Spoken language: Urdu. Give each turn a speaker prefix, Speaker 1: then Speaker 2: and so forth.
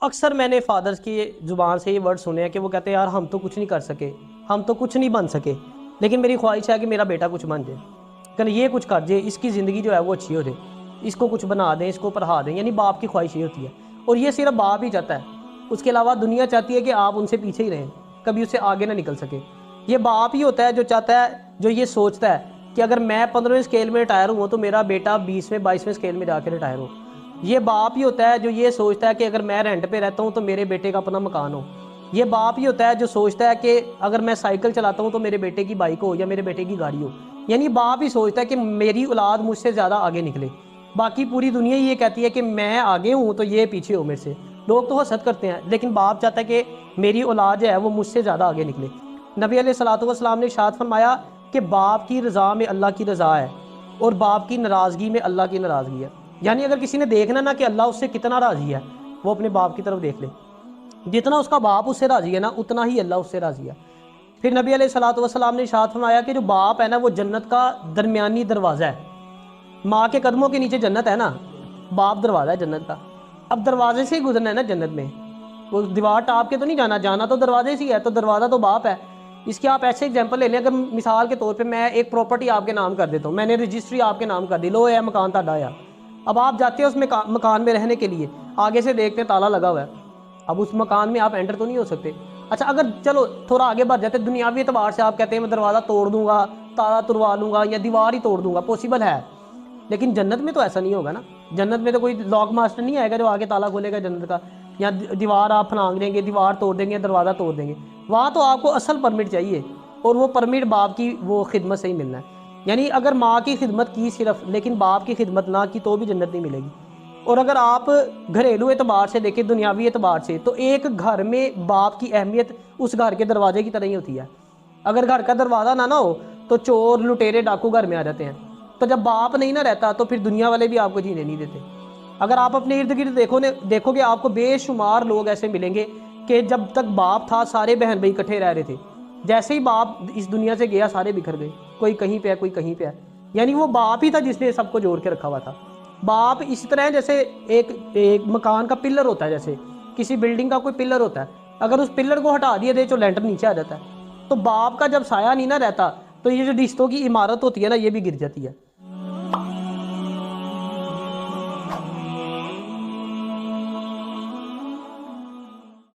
Speaker 1: اکثر میں نے فادرز کی زبان سے یہ ورڈ سنے ہیں کہ وہ کہتے ہیں یار ہم تو کچھ نہیں کر سکے، ہم تو کچھ نہیں بن سکے، لیکن میری خواہش ہے کہ میرا بیٹا کچھ بن جائے، کہ یہ کچھ کر جائے، اس کی زندگی جو ہے وہ اچھی ہو جائے، اس کو کچھ بنا دیں، اس کو پڑھا دیں۔ یعنی باپ کی خواہش یہ ہوتی ہے، اور یہ صرف باپ ہی چاہتا ہے، اس کے علاوہ دنیا چاہتی ہے کہ آپ ان سے پیچھے ہی رہیں، کبھی اس سے آگے نہ نکل سکے۔ یہ باپ ہی ہوتا ہے جو چاہتا ہے، جو یہ سوچتا ہے کہ اگر میں 15ویں اسکیل میں ریٹائر ہوں تو میرا بیٹا 20ویں 22ویں اسکیل میں جا کے ریٹائر ہو۔ یہ باپ ہی ہوتا ہے جو یہ سوچتا ہے کہ اگر میں رینٹ پہ رہتا ہوں تو میرے بیٹے کا اپنا مکان ہو۔ یہ باپ ہی ہوتا ہے جو سوچتا ہے کہ اگر میں سائیکل چلاتا ہوں تو میرے بیٹے کی بائک ہو یا میرے بیٹے کی گاڑی ہو۔ یعنی باپ ہی سوچتا ہے کہ میری اولاد مجھ سے زیادہ آگے نکلے۔ باقی پوری دنیا یہ کہتی ہے کہ میں آگے ہوں تو یہ پیچھے ہو میرے سے۔ لوگ تو حسد کرتے ہیں، لیکن باپ چاہتا ہے کہ میری اولاد جو ہے وہ مجھ سے زیادہ آگے نکلے۔ نبی علیہ الصلوۃ والسلام نے ارشاد فرمایا کہ باپ کی رضا میں اللہ کی رضا ہے، اور باپ کی ناراضگی میں اللہ کی ناراضگی ہے۔ یعنی اگر کسی نے دیکھنا نا کہ اللہ اس سے کتنا راضی ہے، وہ اپنے باپ کی طرف دیکھ لے۔ جتنا اس کا باپ اس سے راضی ہے نا، اتنا ہی اللہ اس سے راضی ہے۔ پھر نبی علیہ الصلوۃ والسلام نے ارشاد فرمایا کہ جو باپ ہے نا وہ جنت کا درمیانی دروازہ ہے۔ ماں کے قدموں کے نیچے جنت ہے نا، باپ دروازہ ہے جنت کا۔ اب دروازے سے ہی گزرنا ہے نا جنت میں، وہ دیوار ٹاپ کے تو نہیں جانا، جانا تو دروازے سے ہی ہے، تو دروازہ تو باپ ہے۔ اس کی آپ ایسے ایگزامپل لے لیں، اگر مثال کے طور پہ میں ایک پراپرٹی آپ کے نام کر دیتا ہوں، میں نے رجسٹری آپ کے نام کر دی، لو ہے مکان تہاڈا آیا۔ اب آپ جاتے ہیں اس مکان میں رہنے کے لیے، آگے سے دیکھتے ہیں تالا لگا ہوا ہے، اب اس مکان میں آپ انٹر تو نہیں ہو سکتے۔ اچھا اگر چلو تھوڑا آگے بڑھ جاتے، دنیاوی اعتبار سے آپ کہتے ہیں میں دروازہ توڑ دوں گا، تالا تروا لوں گا، یا دیوار ہی توڑ دوں گا، پاسبل ہے، لیکن جنت میں تو ایسا نہیں ہوگا نا۔ جنت میں تو کوئی لاک ماسٹر نہیں آئے گا جو آگے تالا کھولے گا جنت کا، یا دیوار آپ پھلانگ دیں گے، دیوار توڑ دیں گے، دروازہ توڑ دیں گے۔ وہاں تو آپ کو اصل پرمٹ چاہیے، اور وہ پرمٹ باپ کی وہ خدمت سے ہی ملنا ہے۔ یعنی اگر ماں کی خدمت کی صرف، لیکن باپ کی خدمت نہ کی تو بھی جنت نہیں ملے گی۔ اور اگر آپ گھریلو اعتبار سے دیکھیں، دنیاوی اعتبار سے، تو ایک گھر میں باپ کی اہمیت اس گھر کے دروازے کی طرح ہی ہوتی ہے۔ اگر گھر کا دروازہ نہ ہو تو چور لٹیرے ڈاکو گھر میں آ جاتے ہیں۔ تو جب باپ نہیں نہ رہتا تو پھر دنیا والے بھی آپ کو جینے نہیں دیتے۔ اگر آپ اپنے ارد گرد دیکھو گے، آپ کو بے شمار لوگ ایسے ملیں گے کہ جب تک باپ تھا سارے بہن بھائی اکٹھے رہ رہے تھے، جیسے ہی باپ اس دنیا سے گیا سارے بکھر گئے، کوئی کہیں پہ ہے کوئی کہیں پہ ہے۔ یعنی وہ باپ ہی تھا جس نے سب کو جوڑ کے رکھا ہوا تھا۔ باپ اس طرح ہے جیسے ایک مکان کا پلر ہوتا ہے، جیسے کسی بلڈنگ کا کوئی پلر ہوتا ہے، اگر اس پلر کو ہٹا دیا دے تو لینٹر نیچے آ جاتا ہے۔ تو باپ کا جب سایہ نہیں نہ رہتا تو یہ جو رشتوں کی عمارت ہوتی ہے نا، یہ بھی گر جاتی ہے۔